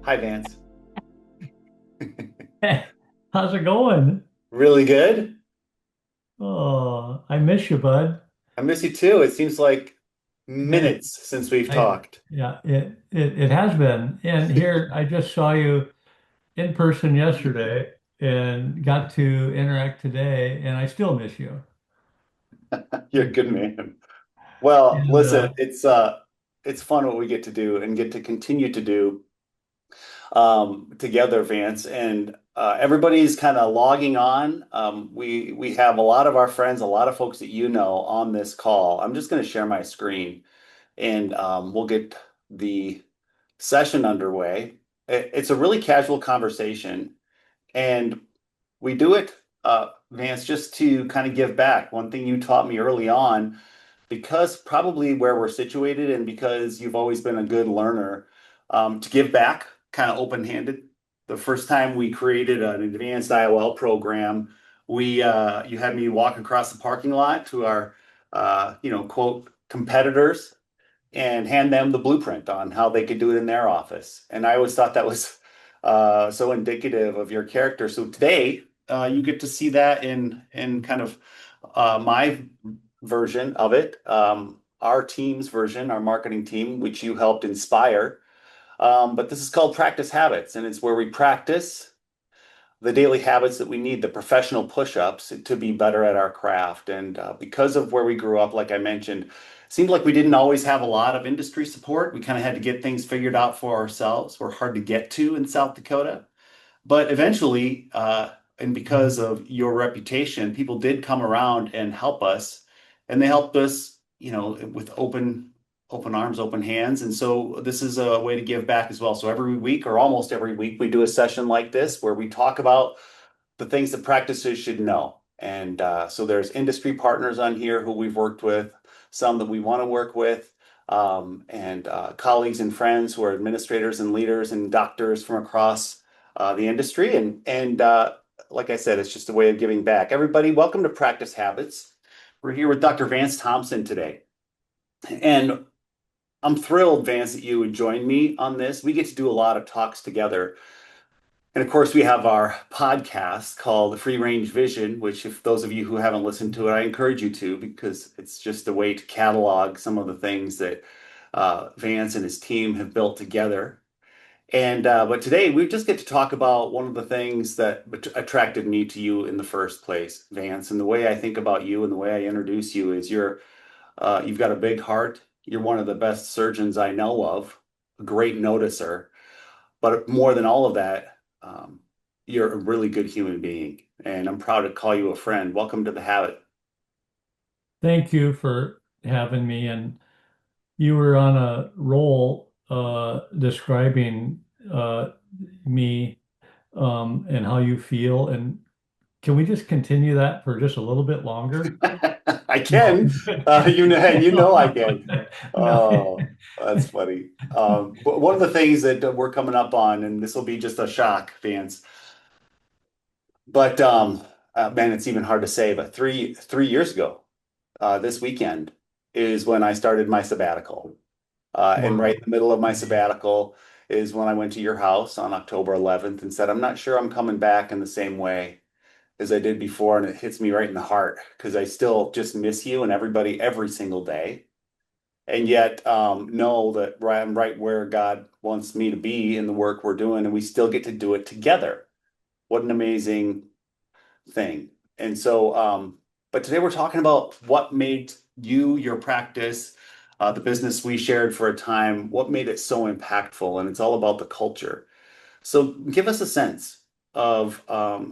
Hi, Vance. Hey, how's it going? Really good. Oh, I miss you, bud. I miss you too. It seems like Man, minutes since we've I talked. yeah, it has been. And here I just saw you in person yesterday and got to interact today, and I still miss you. You're a good man. Well, And listen, it's fun what we get to do and get to continue to do together, Vance. And everybody's kind of logging on. We have a lot of our friends, a lot of folks that you know on this call. I'm just going to share my screen and we'll get the session underway. It's a really casual conversation. And we do it, Vance, just to kind of give back. One thing you taught me early on, because probably where we're situated and because you've always been a good learner, to give back kind of open-handed. The first time we created an advanced IOL program, you had me walk across the parking lot to our quote competitors and hand them the blueprint on how they could do it in their office. And I always thought that was so indicative of your character. So today, you get to see that in kind of my version of it, our team's version, our marketing team, which you helped inspire. But this is called Practice Habits, and it's where we practice the daily habits that we need, the professional push-ups to be better at our craft. And because of where we grew up, like I mentioned, seemed like we didn't always have a lot of industry support. We kind of had to get things figured out for ourselves. We're hard to get to in South Dakota. But eventually, and because of your reputation, people did come around and help us, and they helped us, with open arms, open hands. And so this is a way to give back as well. So every week or almost every week, we do a session like this where we talk about the things that practices should know. And so there's industry partners on here who we've worked with, some that we want to work with, and colleagues and friends who are administrators and leaders and doctors from across the industry. And like I said, it's just a way of giving back. Everybody, welcome to Practice Habits. We're here with Dr. Vance Thompson today. And I'm thrilled, Vance, that you would join me on this. We get to do a lot of talks together. And of course, we have our podcast called the Free Range Vision, which, if those of you who haven't listened to it, I encourage you to because it's just a way to catalog some of the things that Vance and his team have built together. And but today we just get to talk about one of the things that attracted me to you in the first place, Vance. And the way I think about you and the way I introduce you is you've got a big heart. You're one of the best surgeons I know of, a great noticer. But more than all of that, you're a really good human being. And I'm proud to call you a friend. Welcome to the habit. thank you for having me. And you were on a roll describing me and how you feel. And can we just continue that for just a little bit longer? I No. can. You know I can. No. Oh, that's funny. But one of the things that we're coming up on, and this will be just a shock, Vance, but man, it's even hard to say, but three years ago, this weekend is when I started my sabbatical. And right in Wow. the middle of my sabbatical is when I went to your house on October 11th and said, I'm not sure I'm coming back in the same way as I did before. And it hits me right in the heart because I still just miss you and everybody every single day. And yet, know that I'm right where God wants me to be in the work we're doing, and we still get to do it together. What an amazing thing. And so, but today we're talking about what made you, your practice, the business we shared for a time, what made it so impactful. And it's all about the culture. So give us a sense of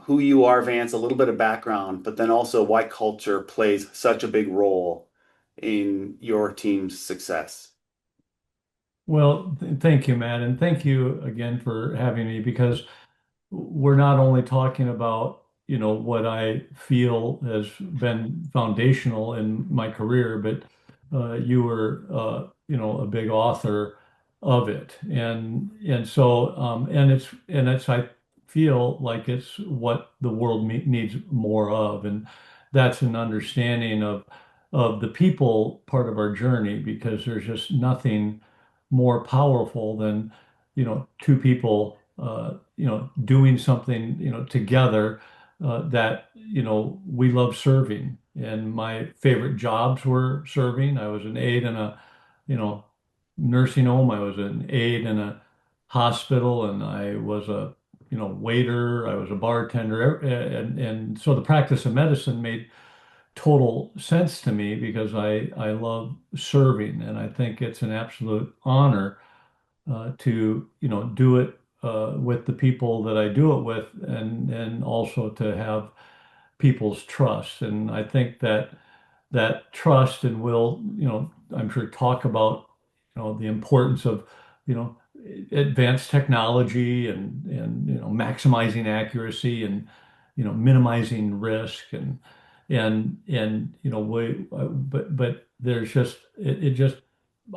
who you are, Vance, a little bit of background, but then also why culture plays such a big role in your team's success. Well, thank you, Matt, and thank you again for having me because we're not only talking about, what I feel has been foundational in my career, but you were, a big author of it, and I feel like it's what the world needs more of, and that's an understanding of the people part of our journey because there's just nothing more powerful than two people, doing something, together, that, we love serving. And my favorite jobs were serving. I was an aide in a, you know, nursing home. I was an aide in a hospital, and I was a, waiter. I was a bartender, and so the practice of medicine made total sense to me because I love serving, and I think it's an absolute honor to do it with the people that I do it with, and also to have people's trust. And I think that trust, and we'll, I'm sure talk about, the importance of, you know, advanced technology, and maximizing accuracy, and minimizing risk, and but there's just it just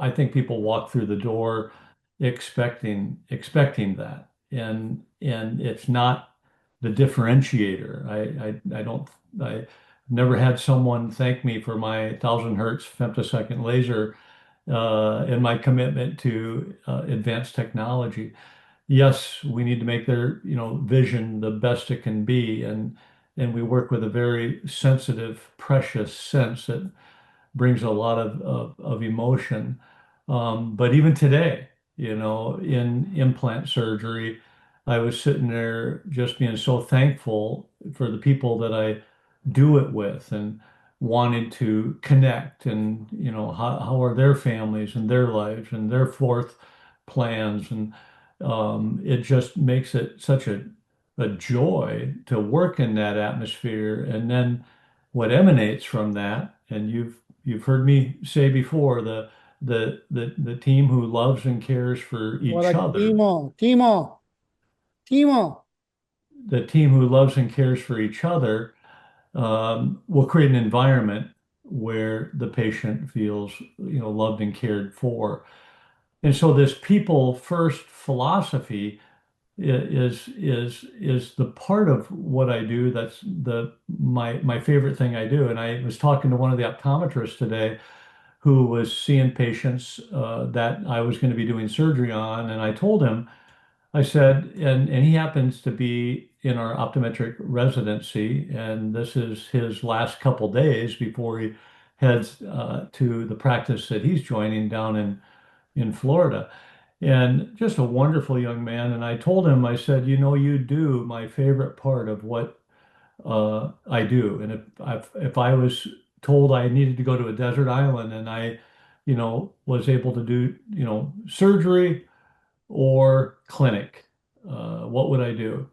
I think people walk through the door expecting that, and it's not the differentiator. I don't I never had someone thank me for my 1,000 hertz femtosecond laser, and my commitment to advanced technology. Yes, we need to make their, vision the best it can be, and we work with a very sensitive, precious sense that brings a lot of emotion. But even today, in implant surgery, I was sitting there just being so thankful for the people that I do it with, and wanted to connect, and how are their families and their lives and their fourth plans, and it just makes it such a joy to work in that atmosphere. And then what emanates from that, and you've heard me say before, the team who loves and cares for each Guarda, other, Timo, Timo, Timo. the team who loves and cares for each other, will create an environment where the patient feels, loved and cared for. And so this people first philosophy is the part of what I do. That's my favorite thing I do. And I was talking to one of the optometrists today who was seeing patients that I was going to be doing surgery on, and I told him, I said, and he happens to be in our optometric residency, and this is his last couple days before he heads to the practice that he's joining down in Florida. And just a wonderful young man. And I told him, I said, you do my favorite part of what I do. And if I was told I needed to go to a desert island, and I, was able to do, surgery or clinic, what would I do?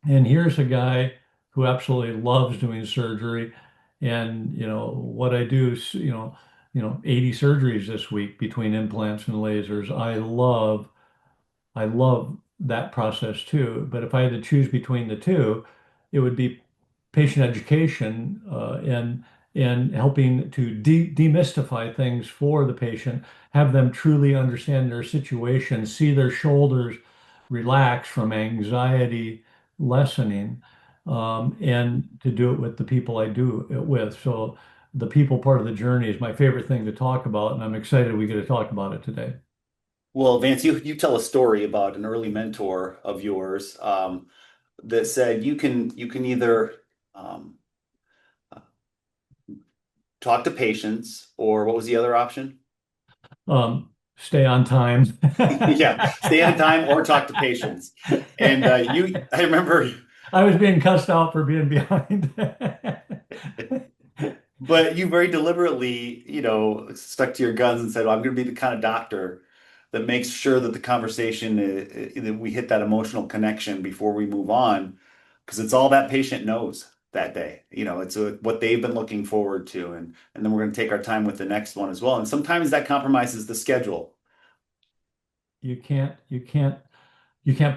And here's a guy who absolutely loves doing surgery. And, what I do is, 80 surgeries this week between implants and lasers. I love that process too. But if I had to choose between the two, it would be patient education, and helping to demystify things for the patient, have them truly understand their situation, see their shoulders relax from anxiety lessening, and to do it with the people I do it with. So the people part of the journey is my favorite thing to talk about, and I'm excited we get to talk about it today. Well, Vance, you tell a story about an early mentor of yours, that said you can either um, talk to patients, or what was the other option? Stay on time. Yeah, stay on time or talk to patients. And I remember, I was being cussed out for being behind. but you very deliberately, stuck to your guns and said, well, I'm going to be the kind of doctor that makes sure that the conversation, that we hit that emotional connection before we move on, because it's all that patient knows that day. It's what they've been looking forward to, and then we're going to take our time with the next one as well. And sometimes that compromises the schedule. You can't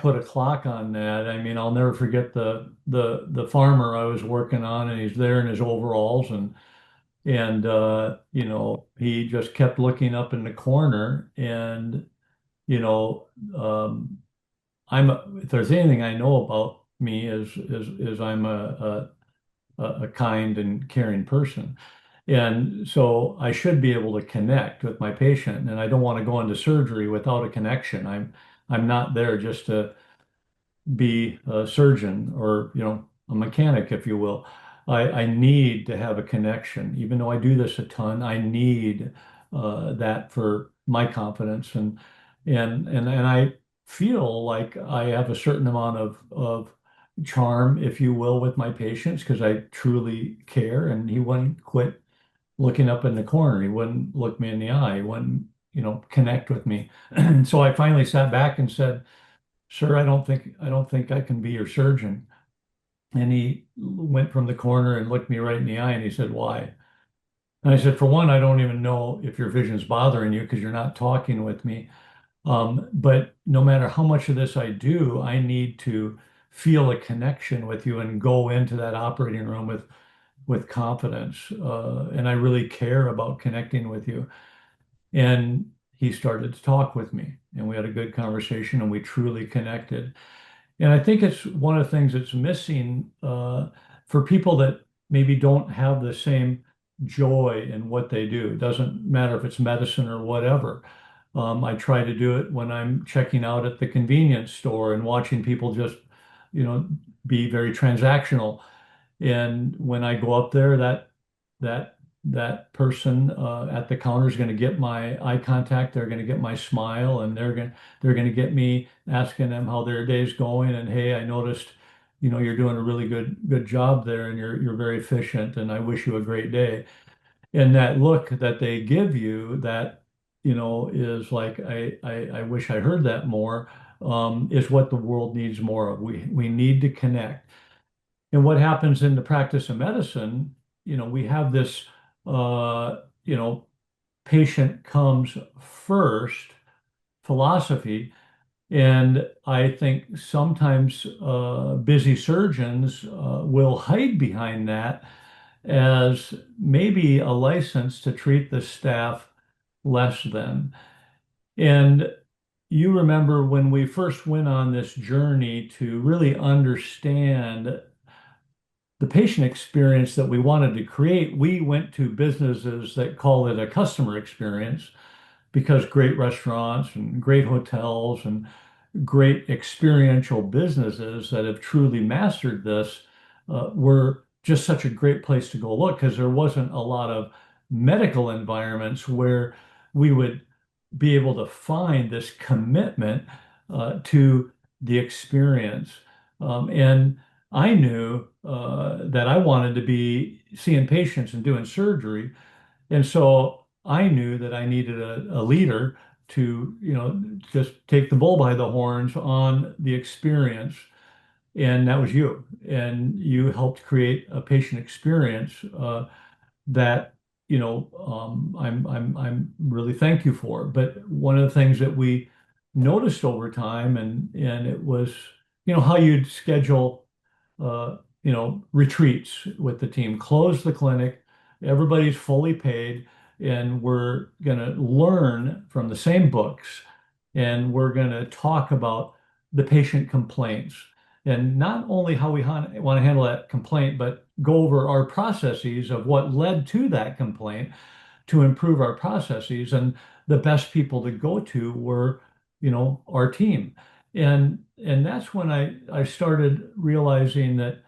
put a clock on that. I mean, I'll never forget the farmer I was working on, and he's there in his overalls, and he just kept looking up in the corner, and you know, um, if there's anything I know about me is I'm a kind and caring person. And so I should be able to connect with my patient, and I don't want to go into surgery without a connection. I'm not there just to be a surgeon or, a mechanic, if you will. I need to have a connection. Even though I do this a ton, I need that for my confidence and I feel like I have a certain amount of charm, if you will, with my patients because I truly care. And he wouldn't quit looking up in the corner. He wouldn't look me in the eye. He wouldn't, connect with me. And so I finally sat back and said, "Sir, I don't think I can be your surgeon." And he went from the corner and looked me right in the eye and he said, "Why?" And I said, "For one, I don't even know if your vision's bothering you because you're not talking with me. But no matter how much of this I do, I need to feel a connection with you and go into that operating room with confidence. And I really care about connecting with you." And he started to talk with me, and we had a good conversation, and we truly connected. And I think it's one of the things that's missing for people that maybe don't have the same joy in what they do. It doesn't matter if it's medicine or whatever. I try to do it when I'm checking out at the convenience store and watching people just, you know, be very transactional. And when I go up there, that that person at the counter is going to get my eye contact. They're going to get my smile, and they're going to get me asking them how their day's going. And hey, I noticed, you're doing a really good job there, and you're very efficient. And I wish you a great day. And that look that they give you, that is like I wish I heard that more. Is what the world needs more of. We need to connect. And what happens in the practice of medicine, we have this, uh, you know, patient comes first philosophy. And I think sometimes busy surgeons will hide behind that as maybe a license to treat the staff less than. And you remember when we first went on this journey to really understand the patient experience that we wanted to create, we went to businesses that call it a customer experience because great restaurants and great hotels and great experiential businesses that have truly mastered this were just such a great place to go look because there wasn't a lot of medical environments where we would be able to find this commitment to the experience. And I knew that I wanted to be seeing patients and doing surgery. And so I knew that I needed a leader to, just take the bull by the horns on the experience. And that was you. And you helped create a patient experience that, I'm really thank you for. But one of the things that we noticed over time, and it was, how you'd schedule retreats with the team, close the clinic, everybody's fully paid, and we're going to learn from the same books, and we're going to talk about the patient complaints, and not only how we want to handle that complaint, but go over our processes of what led to that complaint to improve our processes. And the best people to go to were, our team. And that's when I started realizing that,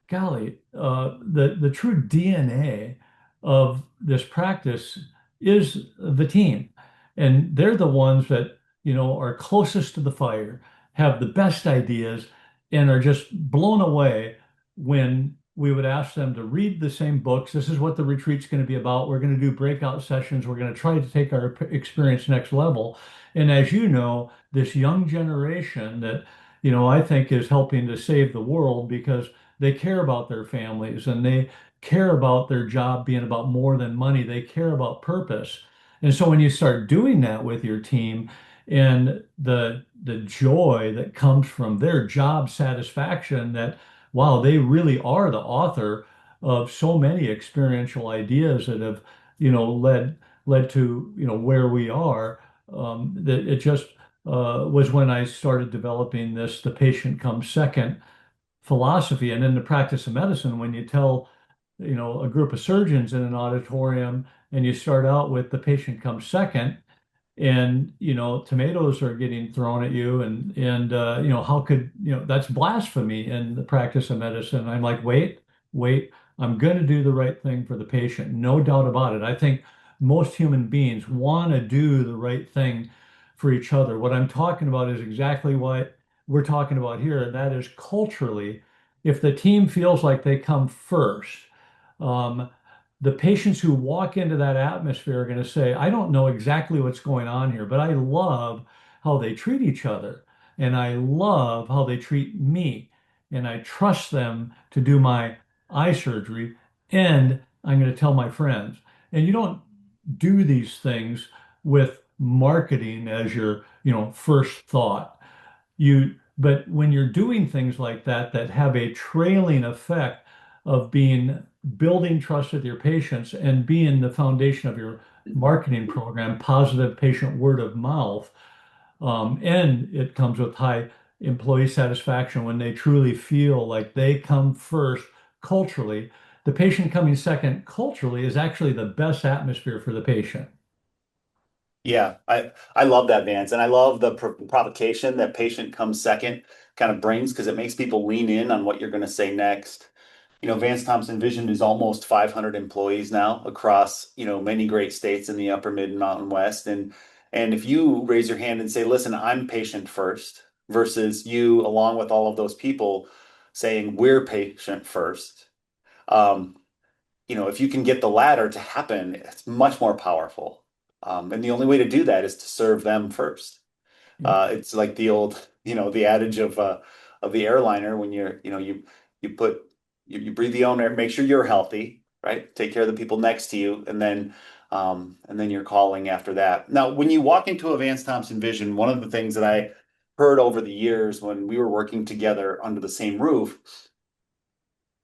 golly, the true DNA of this practice is the team. And they're the ones that, are closest to the fire, have the best ideas, and are just blown away when we would ask them to read the same books. This is what the retreat's going to be about. We're going to do breakout sessions. We're going to try to take our experience next level. And as you know, this young generation that, I think is helping to save the world because they care about their families and they care about their job being about more than money. They care about purpose. And so when you start doing that with your team and the joy that comes from their job satisfaction that, wow, they really are the author of so many experiential ideas that have, led to, where we are, that it just was when I started developing this, the patient comes second philosophy. And in the practice of medicine, when you tell, a group of surgeons in an auditorium and you start out with the patient comes second, and tomatoes are getting thrown at you, and how could that's blasphemy in the practice of medicine. I'm like, wait, I'm going to do the right thing for the patient, no doubt about it. I think most human beings want to do the right thing for each other. What I'm talking about is exactly what we're talking about here, and that is culturally, if the team feels like they come first, um, the patients who walk into that atmosphere are going to say, I don't know exactly what's going on here, but I love how they treat each other. And I love how they treat me. And I trust them to do my eye surgery. And I'm going to tell my friends. And you don't do these things with marketing as your, first thought. But when you're doing things like that that have a trailing effect of being building trust with your patients and being the foundation of your marketing program, positive patient word of mouth, and it comes with high employee satisfaction when they truly feel like they come first culturally. The patient coming second culturally is actually the best atmosphere for the patient. Yeah, I love that, Vance, and I love the provocation that patient comes second kind of brings because it makes people lean in on what you're going to say next. Vance Thompson Vision is almost 500 employees now across, many great states in the upper mid and mountain west. And if you raise your hand and say, listen, I'm patient first, versus you, along with all of those people saying we're patient first, um, if you can get the latter to happen, it's much more powerful. And the only way to do that is to serve them first. Yep. It's like the old, the adage of the airliner when you put you breathe the own air, make sure you're healthy, right? Take care of the people next to you, and then you're calling after that. Now, when you walk into a Vance Thompson Vision, one of the things that I heard over the years when we were working together under the same roof,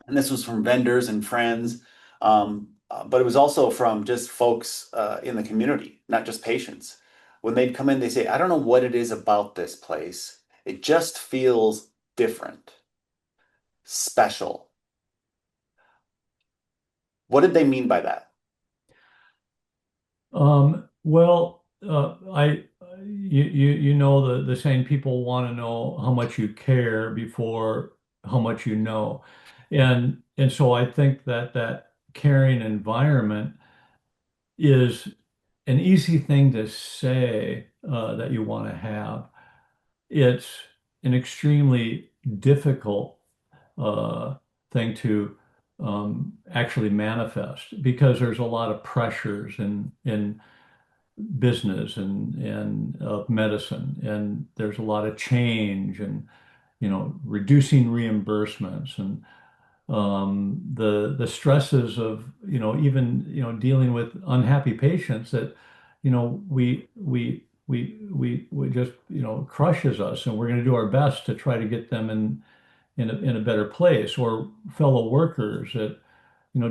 and this was from vendors and friends, but it was also from just folks in the community, not just patients. When they'd come in, they say, I don't know what it is about this place. It just feels different, special. What did they mean by that? Well, you know the saying, people want to know how much you care before how much you know, and so I think that that caring environment is an easy thing to say that you want to have. It's an extremely difficult thing to actually manifest because there's a lot of pressures in business and medicine, and there's a lot of change and reducing reimbursements and the stresses of even dealing with unhappy patients that we just crushes us, and we're going to do our best to try to get them in a better place, or fellow workers that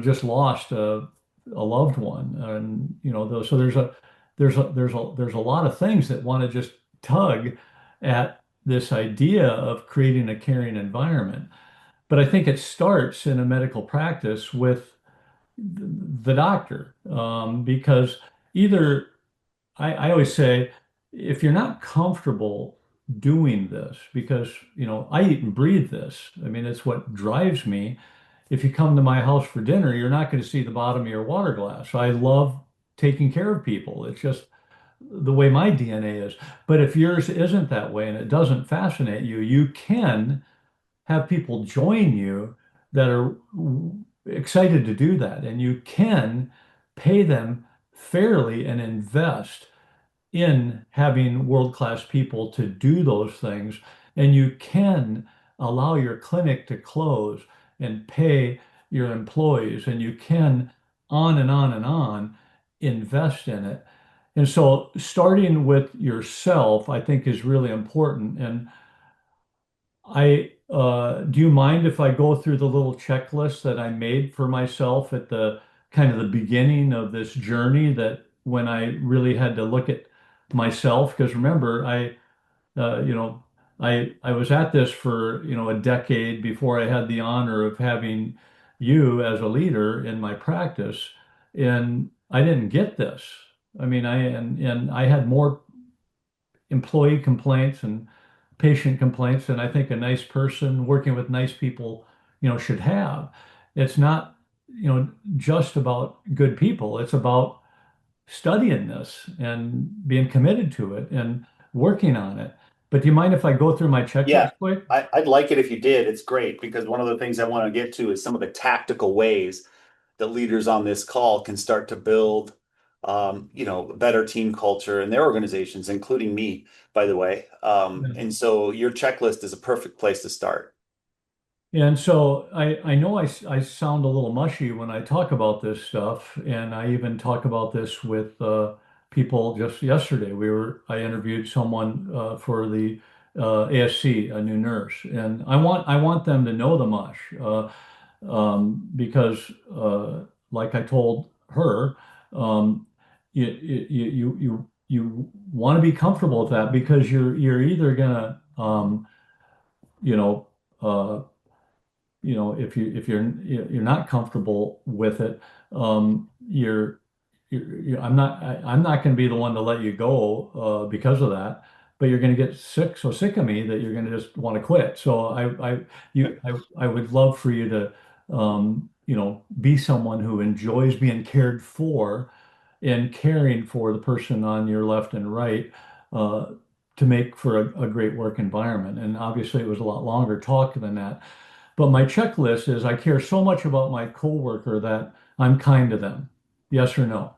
just lost a loved one, and so there's a lot of things that want to just tug at this idea of creating a caring environment. But I think it starts in a medical practice with the doctor, because either I always say, if you're not comfortable doing this, because I eat and breathe this, I mean, it's what drives me. If you come to my house for dinner, you're not going to see the bottom of your water glass. I love taking care of people. It's just the way my DNA is. But if yours isn't that way and it doesn't fascinate you, you can have people join you that are excited to do that. And you can pay them fairly and invest in having world-class people to do those things. And you can allow your clinic to close and pay your employees, and you can on and on and on invest in it. And so starting with yourself, I think, is really important. And do you mind if I go through the little checklist that I made for myself at the kind of the beginning of this journey, that when I really had to look at myself? Because remember, uh, you know, I was at this for, a decade before I had the honor of having you as a leader in my practice, and I didn't get this. I mean, and I had more employee complaints and patient complaints than I think a nice person working with nice people, should have. It's not, just about good people. It's about studying this and being committed to it and working on it. But do you mind if I go through my Yeah, checklist quick? I'd like it if you did. It's great because one of the things I want to get to is some of the tactical ways that leaders on this call can start to build, better team culture in their organizations, including me, by the way. And so your checklist is a perfect place to start. And so I know I sound a little mushy when I talk about this stuff, and I even talk about this with people just yesterday. I interviewed someone for the ASC, a new nurse, and I want them to know the mush because, like I told her, you want to be comfortable with that because you're either gonna you know. Uh, if you're not comfortable with it, I'm not going to be the one to let you go because of that. But you're going to get so sick of me that you're going to just want to quit. So I would love for you to be someone who enjoys being cared for and caring for the person on your left and right. Uh, to make for a great work environment. And obviously, it was a lot longer talk than that. But my checklist is I care so much about my coworker that I'm kind to them. Yes or no?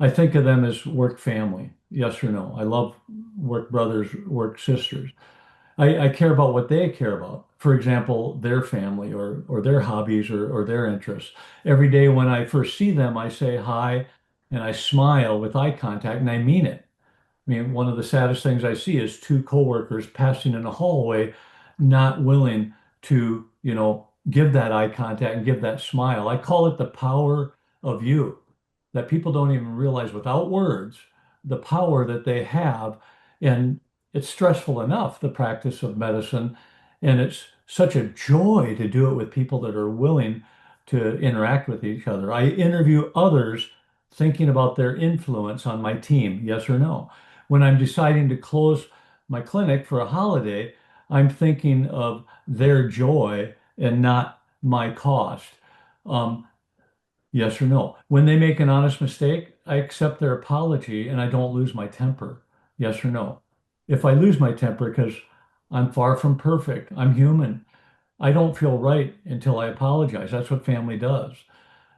I think of them as work family. Yes or no? I love work brothers, work sisters. I care about what they care about. For example, their family or their hobbies or their interests. Every day when I first see them, I say hi and I smile with eye contact and I mean it. I mean, one of the saddest things I see is two coworkers passing in a hallway, not willing to, give that eye contact and give that smile. I call it the power of you, that people don't even realize without words the power that they have. And it's stressful enough, the practice of medicine, and it's such a joy to do it with people that are willing to interact with each other. I interview others thinking about their influence on my team, yes or no. When I'm deciding to close my clinic for a holiday, I'm thinking of their joy and not my cost. Um, yes or no? When they make an honest mistake, I accept their apology and I don't lose my temper. Yes or no? If I lose my temper because I'm far from perfect, I'm human. I don't feel right until I apologize. That's what family does.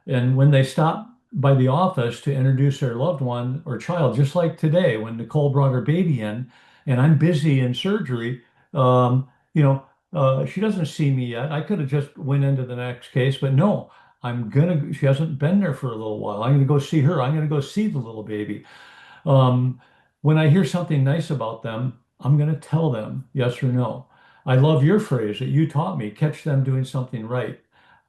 And when they stop by the office to introduce their loved one or child, just like today when Nicole brought her baby in and I'm busy in surgery, um, you know, she doesn't see me yet. I could have just went into the next case, but no, she hasn't been there for a little while. I'm gonna go see her. I'm gonna go see the little baby. Um, when I hear something nice about them, I'm going to tell them yes or no. I love your phrase that you taught me, catch them doing something right.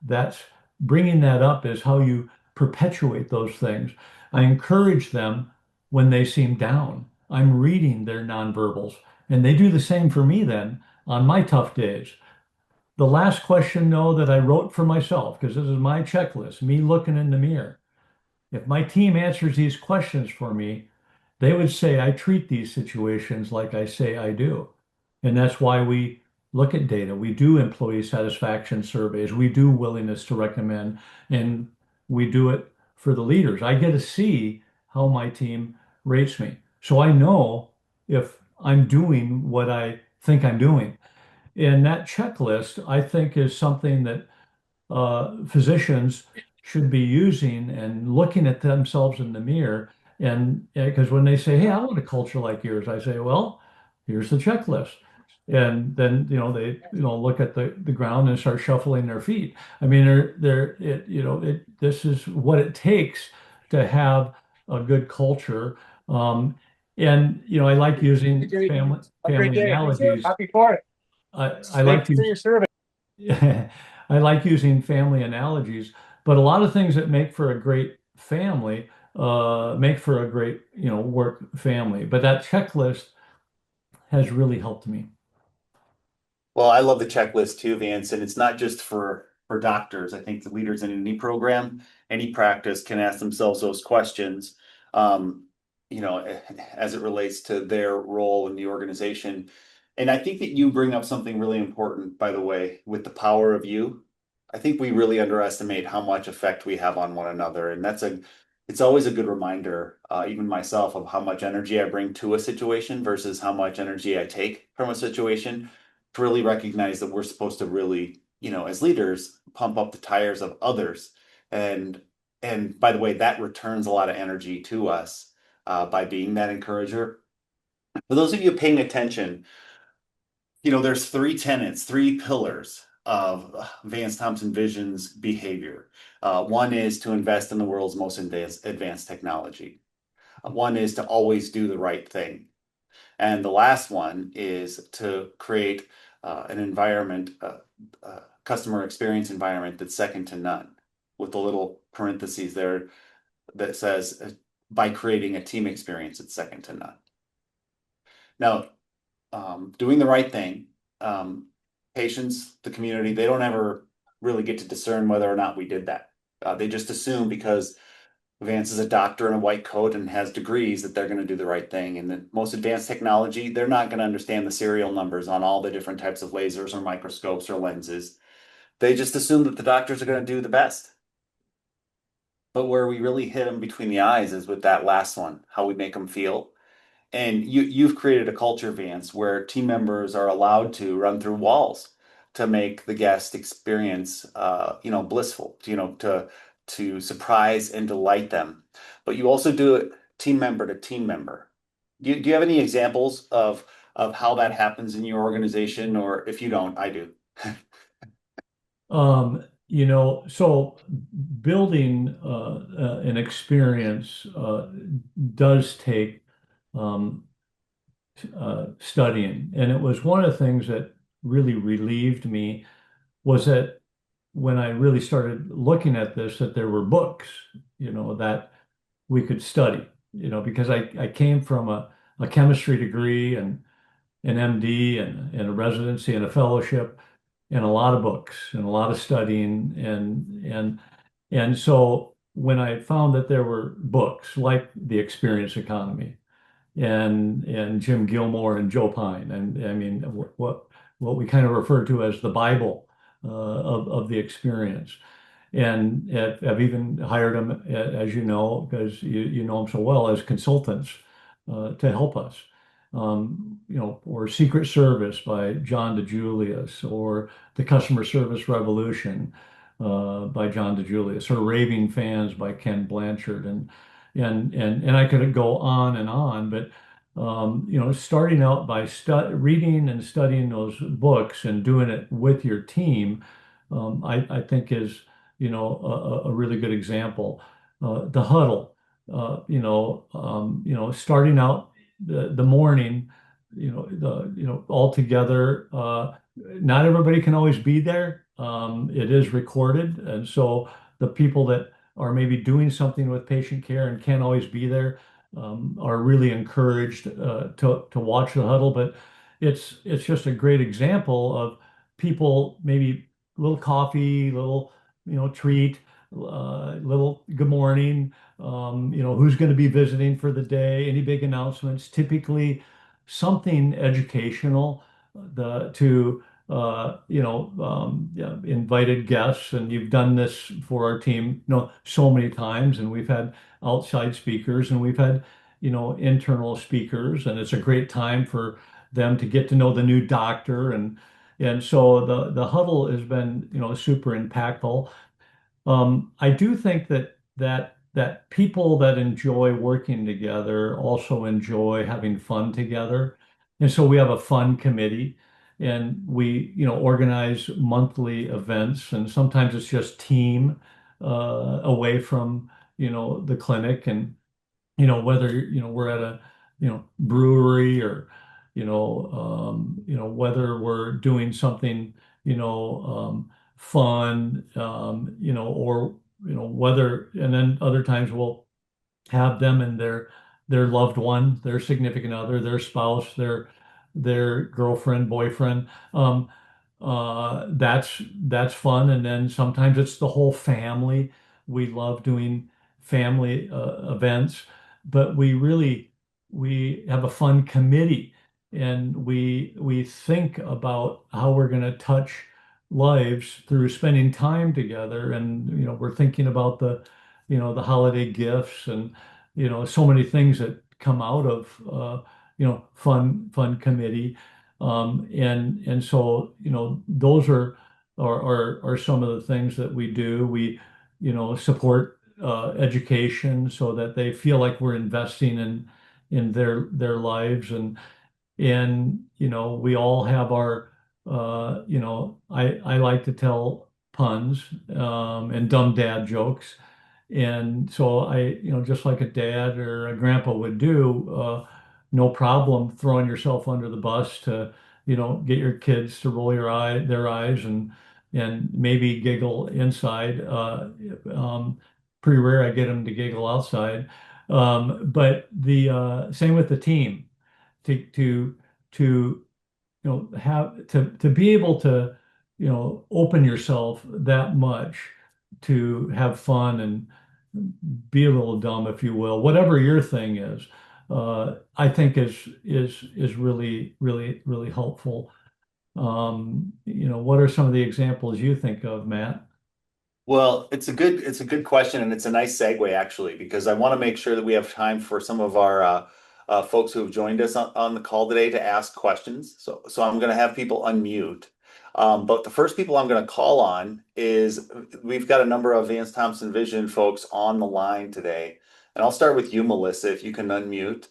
That's bringing that up is how you perpetuate those things. I encourage them when they seem down. I'm reading their nonverbals, and they do the same for me then on my tough days. The last question, no, that I wrote for myself, because this is my checklist, me looking in the mirror. If my team answers these questions for me, they would say I treat these situations like I say I do. And that's why we look at data. We do employee satisfaction surveys. We do willingness to recommend, and we do it for the leaders. I get to see how my team rates me. So I know if I'm doing what I think I'm doing. And that checklist, I think, is something that physicians should be using and looking at themselves in the mirror. And because when they say, "Hey, I want a culture like yours," I say, "Well, here's the checklist." And then they look at the ground and start shuffling their feet. I mean, this is what it takes to have a good culture. Um, and I like using family analogies. I like to use I like using family analogies, but a lot of things that make for a great family make for a great, work family. But that checklist has really helped me. Well, I love the checklist too, Vance, and it's not just for doctors. I think the leaders in any program, any practice can ask themselves those questions. you know, as it relates to their role in the organization. And I think that you bring up something really important, by the way, with the power of you. I think we really underestimate how much effect we have on one another. And it's always a good reminder, even myself, of how much energy I bring to a situation versus how much energy I take from a situation, to really recognize that we're supposed to really, as leaders, pump up the tires of others. And and by the way, that returns a lot of energy to us by being that encourager. For those of you paying attention, there's three tenets, three pillars of Vance Thompson Vision's behavior. One is to invest in the world's most advanced technology. One is to always do the right thing. And the last one is to create an environment, customer experience environment that's second to none, with a little parentheses there that says by creating a team experience that's second to none. Now, doing the right thing, um, patients, the community, they don't ever really get to discern whether or not we did that. They just assume because Vance is a doctor in a white coat and has degrees that they're going to do the right thing. And the most advanced technology, they're not going to understand the serial numbers on all the different types of lasers or microscopes or lenses. They just assume that the doctors are going to do the best. But where we really hit them between the eyes is with that last one, how we make them feel. And you've created a culture, Vance, where team members are allowed to run through walls to make the guest experience, blissful, to surprise and delight them. But you also do it team member to team member. Do you have any examples of how that happens in your organization? Or if you don't, I do. So building an experience does take um, studying. And it was one of the things that really relieved me was that when I really started looking at this, that there were books, that we could study, because I came from a chemistry degree and an MD and a residency and a fellowship and a lot of books and a lot of studying and so when I found that there were books like The Experience Economy and Jim Gilmore and Joe Pine and I mean what we kind of refer to as the Bible of the experience. And I've even hired them, as you know, because you know them so well, as consultants to help us. Or Secret Service by John DeJulius, or The Customer Service Revolution by John DeJulius, or Raving Fans by Ken Blanchard, and I could go on and on, but starting out by reading and studying those books and doing it with your team, I think is a really good example. The huddle, starting out the morning, all together. Not everybody can always be there. It is recorded, and so the people that are maybe doing something with patient care and can't always be there are really encouraged to watch the huddle. But it's just a great example of people maybe little coffee, little treat, little good morning. Who's going to be visiting for the day? Any big announcements? Typically, something educational. Yeah, invited guests, and you've done this for our team, so many times, and we've had outside speakers, and we've had, internal speakers, and it's a great time for them to get to know the new doctor, and so the huddle has been, super impactful. I do think that people that enjoy working together also enjoy having fun together. And so we have a fun committee and we, organize monthly events and sometimes it's just team away from, the clinic and whether we're at a brewery or whether we're doing something fun or whether and then other times we'll have them and their loved one, their significant other, their spouse, their girlfriend, boyfriend. That's fun. And then sometimes it's the whole family. We love doing family events. but we have a fun committee, and we think about how we're going to touch lives through spending time together. And we're thinking about the holiday gifts, and so many things that come out of fun committee. And so those are some of the things that we do. We support education so that they feel like we're investing in their lives. And we all have our I like to tell puns and dumb dad jokes. And so just like a dad or a grandpa would do, no problem throwing yourself under the bus to get your kids to roll their eyes, and maybe giggle inside. Pretty rare I get them to giggle outside. But the same with the team, to have to be able to open yourself that much, to have fun and be a little dumb, if you will, whatever your thing is. I think is really helpful. What are some of the examples you think of, Matt? Well, it's a good question, and it's a nice segue actually, because I want to make sure that we have time for some of our folks who have joined us on the call today to ask questions. So I'm going to have people unmute. But the first people I'm going to call on is we've got a number of Vance Thompson Vision folks on the line today, and I'll start with you, Melissa, if you can unmute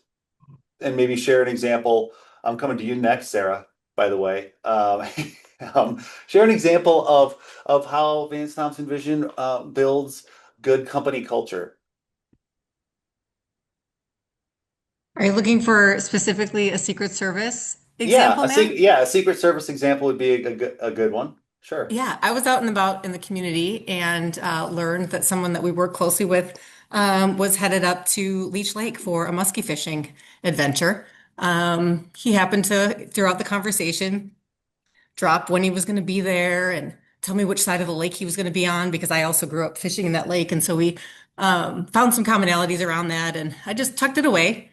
and maybe share an example. I'm coming to you next, Sarah, by the way. Share an example of how Vance Thompson Vision builds good company culture. Are you looking for specifically a Secret Service Yeah, example, Matt? a Secret Service example would be a good one. Sure. Yeah, I was out and about in the community and learned that someone that we work closely with was headed up to Leech Lake for a muskie fishing adventure. He happened to, throughout the conversation, drop when he was going to be there and tell me which side of the lake he was going to be on because I also grew up fishing in that lake. And so we found some commonalities around that, and I just tucked it away.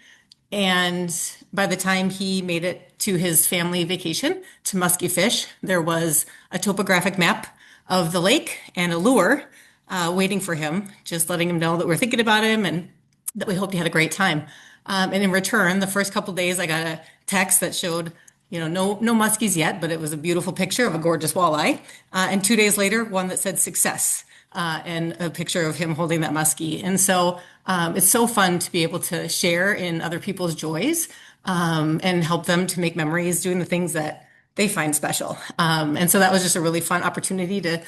And by the time he made it to his family vacation to Muskie Fish, there was a topographic map of the lake and a lure waiting for him, just letting him know that we're thinking about him and that we hoped he had a great time. And in return, the first couple days, I got a text that showed, no muskies yet, but it was a beautiful picture of a gorgeous walleye. And 2 days later, one that said success, and a picture of him holding that muskie. And so it's so fun to be able to share in other people's joys, and help them to make memories doing the things that they find special. And so that was just a really fun opportunity to,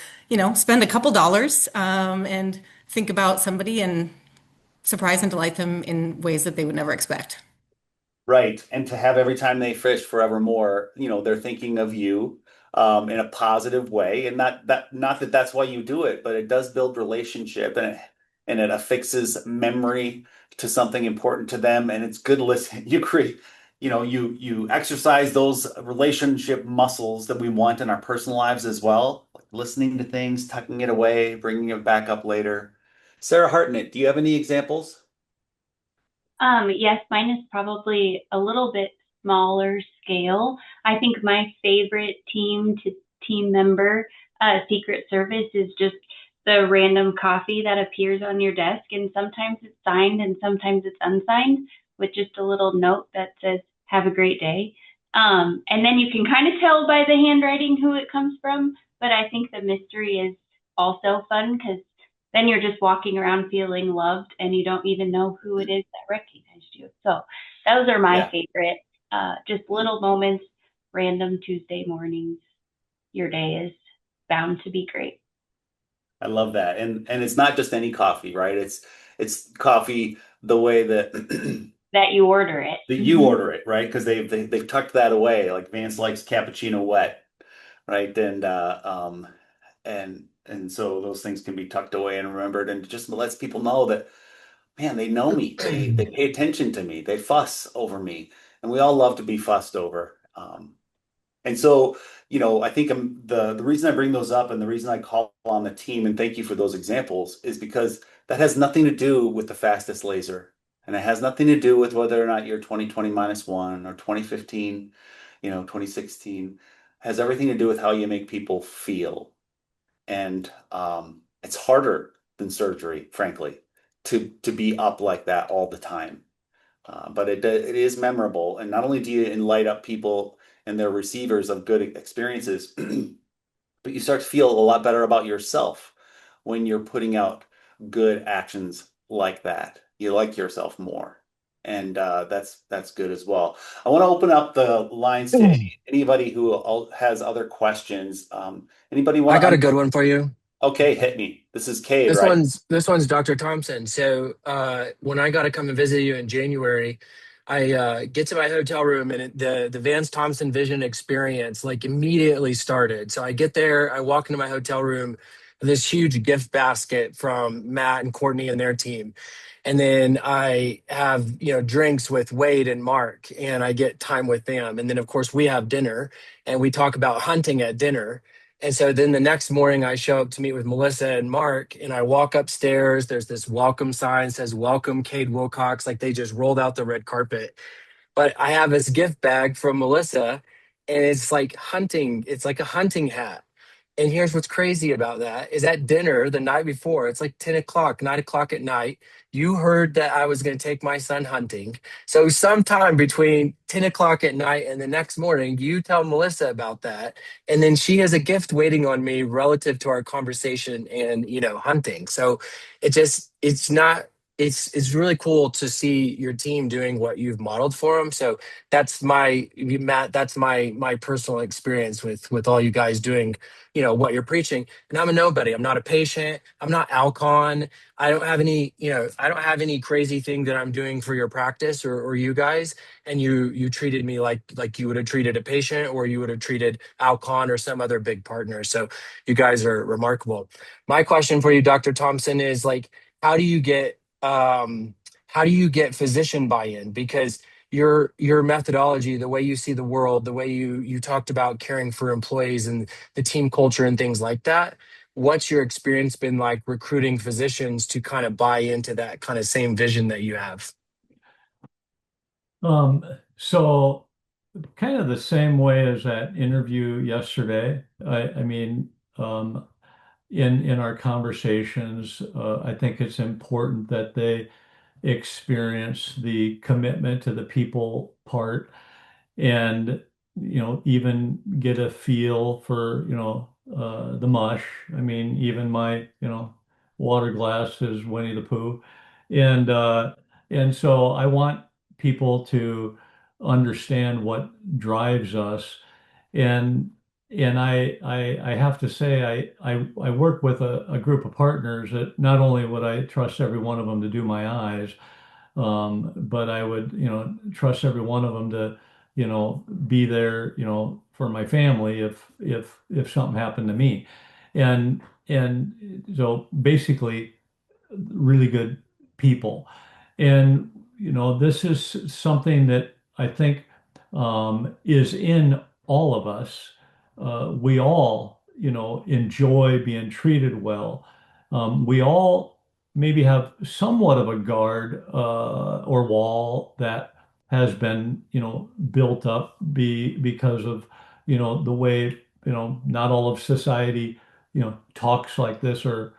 spend a couple dollars, and think about somebody and surprise and delight them in ways that they would never expect. Right. And to have every time they fish forevermore, they're thinking of you in a positive way. And not that that's why you do it, but it does build relationship, and it affixes memory to something important to them. And it's good listen. You create, you exercise those relationship muscles that we want in our personal lives as well, like listening to things, tucking it away, bringing it back up later. Sarah Hartnett, do you have any examples? Yes, mine is probably a little bit smaller scale. I think my favorite team to team member Secret Service is just the random coffee that appears on your desk, and sometimes it's signed and sometimes it's unsigned with just a little note that says, "Have a great day." And then you can kind of tell by the handwriting who it comes from, but I think the mystery is also fun because then you're just walking around feeling loved and you don't even know who it is that recognized you. So those are my Yeah. favorite. Just little moments, random Tuesday mornings. Your day is bound to be great. I love that. And it's not just any coffee, right? It's coffee the way that That you order it. that you order it, right? Because they've tucked that away. Like Vance likes cappuccino wet, right? And so those things can be tucked away and remembered, and it just lets people know that, man, they know me. They pay attention to me. They fuss over me, and we all love to be fussed over. And so, I think the reason I bring those up and the reason I call on the team and thank you for those examples is because that has nothing to do with the fastest laser. And it has nothing to do with whether or not you're 2020 minus one or 2015, 2016. It has everything to do with how you make people feel. And it's harder than surgery, frankly, to be up like that all the time. But it is memorable, and not only do you light up people and their receivers of good experiences, but you start to feel a lot better about yourself when you're putting out good actions like that. You like yourself more, and that's good as well. I want to open up the lines to anybody who has other questions. Anybody I want got a to? good one for you. Okay, hit me. This is Cade, This right? one's this one's Dr. Thompson. So when I got to come and visit you in January, I get to my hotel room and the Vance Thompson Vision experience like immediately started. So I get there, I walk into my hotel room, this huge gift basket from Matt and Courtney and their team. And then I have, drinks with Wade and Mark, and I get time with them. And then of course we have dinner and we talk about hunting at dinner. And so then the next morning, I show up to meet with Melissa and Mark, and I walk upstairs. There's this welcome sign says "Welcome, Cade Wilcox." Like they just rolled out the red carpet. But I have this gift bag from Melissa, and it's like hunting. It's like a hunting hat. And here's what's crazy about that is at dinner the night before, it's like 10 o'clock, 9 o'clock at night. You heard that I was going to take my son hunting. So sometime between 10 o'clock at night and the next morning, you tell Melissa about that. And then she has a gift waiting on me relative to our conversation and, hunting. So it's not, it's really cool to see your team doing what you've modeled for them. So that's Matt, that's my personal experience with all you guys doing what you're preaching. And I'm a nobody. I'm not a patient. I'm not Alcon. I don't have any, I don't have any crazy thing that I'm doing for your practice or you guys. And you treated me like you would have treated a patient or you would have treated Alcon or some other big partner. So you guys are remarkable. My question for you, Dr. Thompson, is like, how do you get how do you get physician buy-in? Because your methodology, the way you see the world, the way you talked about caring for employees and the team culture and things like that. What's your experience been like recruiting physicians to kind of buy into that kind of same vision that you have? So kind of the same way as that interview yesterday. I mean, in our conversations, I think it's important that they experience the commitment to the people part and even get a feel for the mush. I mean, even my water glass is Winnie the Pooh, and so I want people to understand what drives us, and I have to say I work with a group of partners that not only would I trust every one of them to do my eyes, but I would, trust every one of them to, be there, for my family if something happened to me. And so basically really good people. And, this is something that I think is in all of us. We all, enjoy being treated well. We all maybe have somewhat of a guard or wall that has been, built up because of, the way, not all of society, talks like this or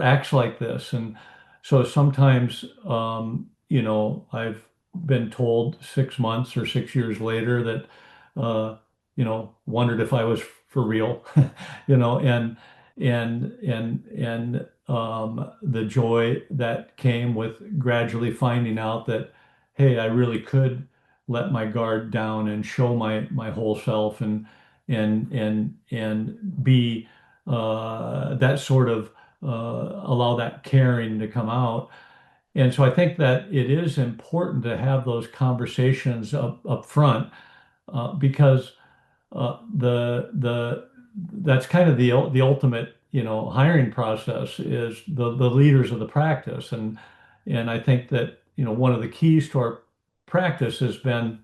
acts like this. And so sometimes, I've been told 6 months or 6 years later that, wondered if I was for real, and the joy that came with gradually finding out that, hey, I really could let my guard down and show my whole self and be that sort of allow that caring to come out. And so I think that it is important to have those conversations up front because the that's kind of the ultimate hiring process is the leaders of the practice, and I think that one of the keys to our practice has been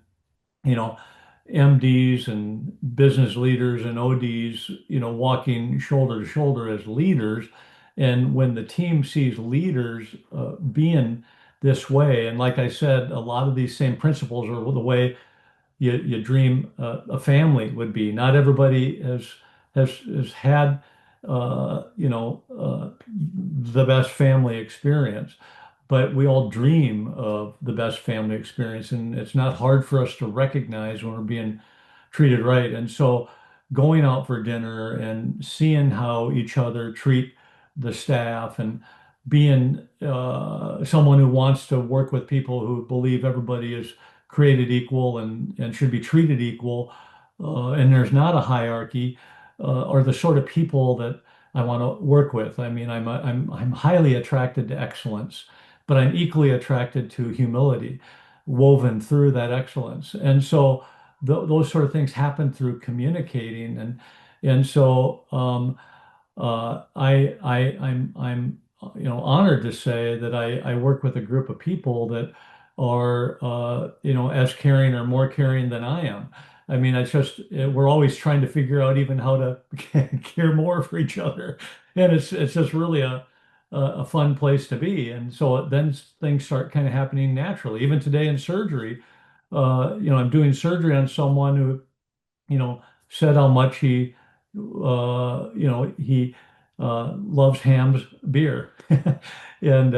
you know MDs and business leaders and ODs walking shoulder to shoulder as leaders, and when the team sees leaders being this way. And like I said, a lot of these same principles are the way you dream a family would be. Not everybody has had the best family experience, but we all dream of the best family experience, and it's not hard for us to recognize when we're being treated right. And so going out for dinner and seeing how each other treat the staff and being someone who wants to work with people who believe everybody is created equal and should be treated equal, and there's not a hierarchy, are the sort of people that I want to work with. I mean, I'm highly attracted to excellence, but I'm equally attracted to humility woven through that excellence. And so those sort of things happen through communicating, and so I'm honored to say that I work with a group of people that are as caring or more caring than I am. I mean, it's just we're always trying to figure out even how to care more for each other, and it's just really a fun place to be. And so then things start kind of happening naturally. Even today in surgery, I'm doing surgery on someone who said how much he loves Ham's beer. And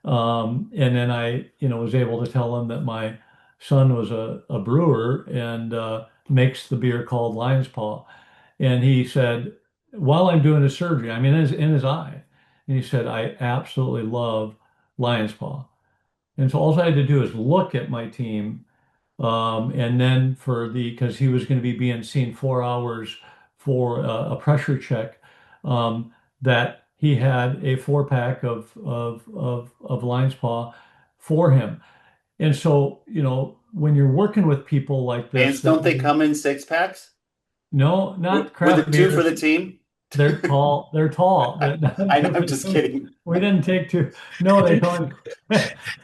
and then I, was able to tell him that my son was a brewer and makes the beer called Lion's Paw. And he said, while I'm doing his surgery, I mean, in his eye, and he said, I absolutely love Lion's Paw. And so all I had to do is look at my team, and then because he was going to be being seen 4 hours for a pressure check, that he had a 4 pack of Lion's Paw for him. And so, when you're working with people like this, Vance, don't they come in 6 packs? no, With not with the craft two for beers. the team? They're tall. They're tall. I know, I'm just kidding. We didn't take two. No, they come in.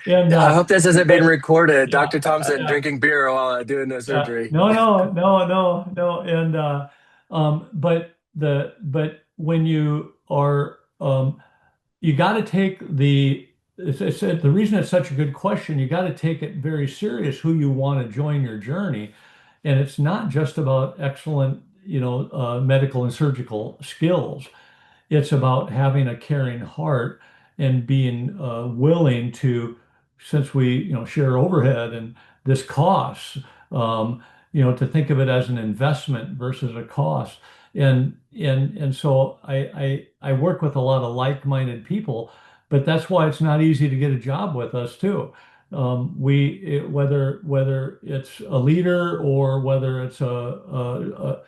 And I hope this isn't being But recorded. yeah, Dr. Thompson yeah. drinking beer while doing the Yeah, surgery. no, no, no, no, no. And but when you are you got to take it's the reason it's such a good question. You got to take it very serious who you want to join your journey, and it's not just about excellent, medical and surgical skills. It's about having a caring heart and being willing to, since we, share overhead and this costs, to think of it as an investment versus a cost. And so I work with a lot of like-minded people, but that's why it's not easy to get a job with us too. Whether it's a leader or whether it's a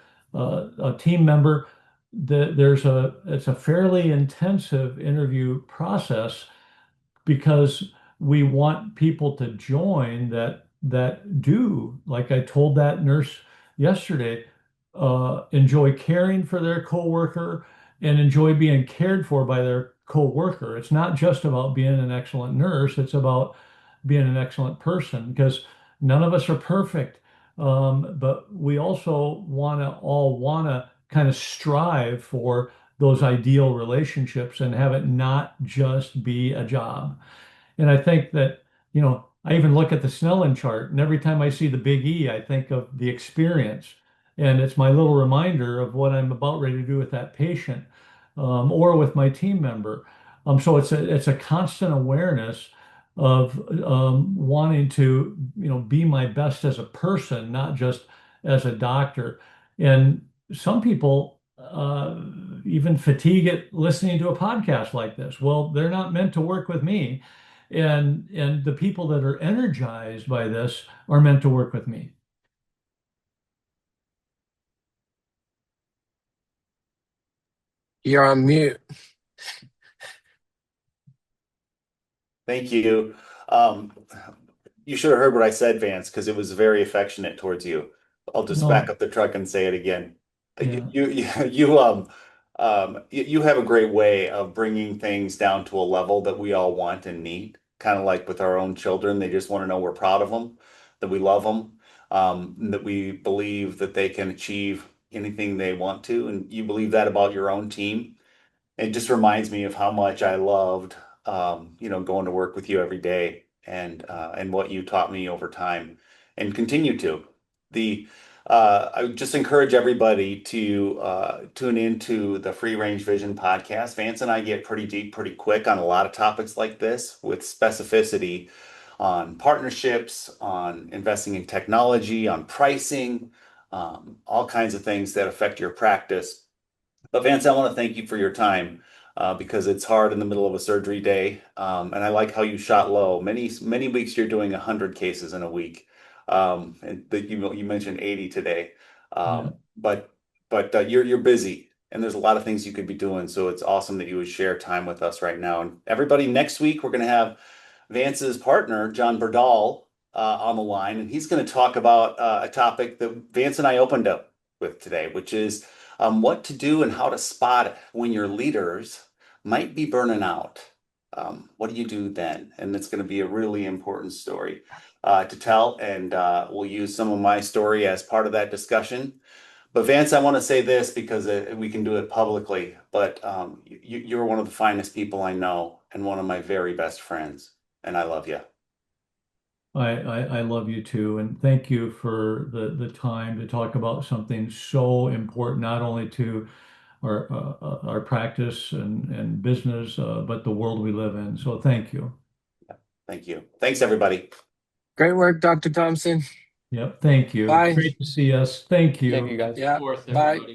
team member, it's a fairly intensive interview process because we want people to join that do, like I told that nurse yesterday, enjoy caring for their coworker and enjoy being cared for by their coworker. It's not just about being an excellent nurse, it's about being an excellent person because none of us are perfect. But we also want to kind of strive for those ideal relationships and have it not just be a job. And I think that, I even look at the Snellen chart, and every time I see the big E, I think of the experience. And it's my little reminder of what I'm about ready to do with that patient, or with my team member. So it's a constant awareness of wanting to, be my best as a person, not just as a doctor. And some people even fatigue at listening to a podcast like this. Well, they're not meant to work with me. And the people that are energized by this are meant to work with me. You're on mute. Thank you. Um, you should have heard what I said, Vance, because it was very affectionate towards you. I'll just back No, up the truck and say it again. yeah. You have a great way of bringing things down to a level that we all want and need. Kind of like with our own children, they just want to know we're proud of them, that we love them, and that we believe that they can achieve anything they want to. And you believe that about your own team. It just reminds me of how much I loved going to work with you every day and what you taught me over time and continue to. I would just encourage everybody to tune into the Free Range Vision podcast. Vance and I get pretty deep pretty quick on a lot of topics like this with specificity on partnerships, on investing in technology, on pricing, all kinds of things that affect your practice. But Vance, I want to thank you for your time because it's hard in the middle of a surgery day. And I like how you shot low. Many weeks you're doing 100 cases in a week. And you mentioned 80 today. Yeah. But you're busy and there's a lot of things you could be doing. So it's awesome that you would share time with us right now. And everybody, next week we're going to have Vance's partner, John Berdal, on the line, and he's going to talk about a topic that Vance and I opened up with today, which is what to do and how to spot it when your leaders might be burning out. What do you do then? And it's going to be a really important story to tell, and we'll use some of my story as part of that discussion. But Vance, I want to say this because we can do it publicly, but you're one of the finest people I know and one of my very best friends, and I love you. I love you too, and thank you for the time to talk about something so important, not only to our practice and business, but the world we live in. So thank you. Thank you. Thanks, everybody. Great work, Dr. Thompson. Yep, thank you. Bye. Great to see us. Thank you. Thank you, guys. Yeah. Fourth, Bye. everybody.